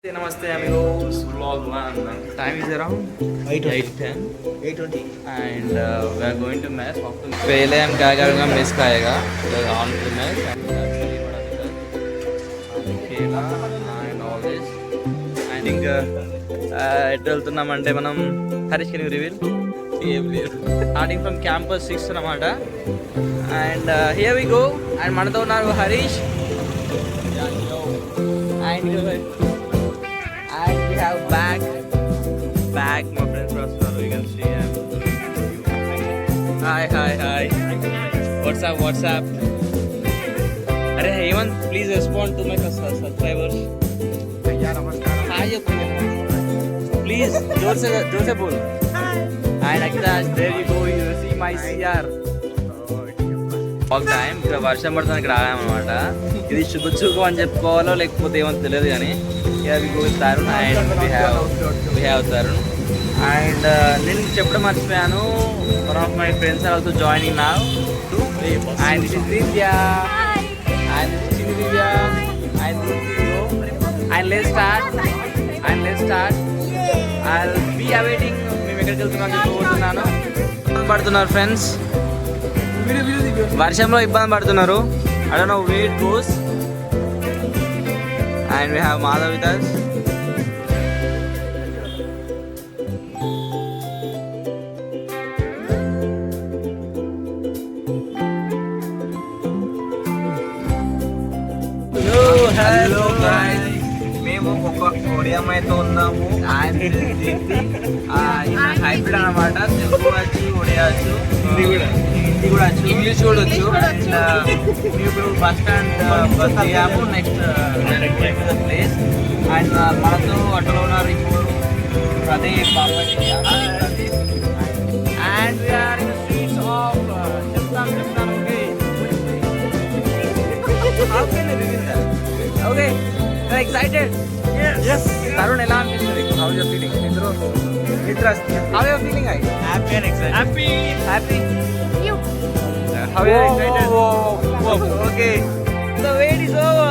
Namaste amigos, vlog 1. Time is around 8:10 8:20 and we are going to mess. पहले हम क्या करेंगे, मेस खाएगा on the mess and केला and all this. I think ఎటు వెళ్తున్నామంటే మనం హరీష్ కెన్ యూ రివీల్ ఏం లేదు స్టార్టింగ్ ఫ్రమ్ క్యాంపస్ 6 అన్నమాట and here we go and మనతో ఉన్నారు Harish and we have bag my friends Rostar, you can see him. Hi what's up अरे Hemant please respond to my subscribers भैया नमस्कार हाय please जोर से बोल and Akitash there you go you see my CR ఒక time ఇక్కడ వర్షం పడుతుంది ఇక్కడ ఆగామన్నమాట ఇది శుభచూకం అని చెప్పుకోవాలో లేకపోతే ఏమో తెలియదు కానీ Tarun and we have Tarun and నేను చెప్పడం మర్చిపోయాను one of my friends are also joining now and this is Divya and this is Divya and and let's start I'll be awaiting మేము ఎక్కడికి వెళ్తున్నాం చెప్పబోతున్నాను పడుతున్నారు ఫ్రెండ్స్ వర్షంలో ఇబ్బంది పడుతున్నారు I don't know where it goes and we have Madhav with us hello guys మేము ఒక ఒడియామైతే ఉన్నాము అండ్ హైబ్రిడ్ అన్నమాట తెలుగు వచ్చు ఒడియా వచ్చు హిందీ కూడా వచ్చు ఇంగ్లీష్ కూడా వచ్చు అండ్ మేము ఇప్పుడు బస్ స్టాండ్ బస్ దిగాము నెక్స్ట్ ప్లేస్ అండ్ మనతో అటులో ఉన్నారు ఇప్పుడు Pradeep Babaji and we are in streets of చెప్తాను ఓకే excited yes Tarun ఎలా అనిపిస్తుంది how you feeling how you feeling I happy and excited happy you how you excited okay the wait is over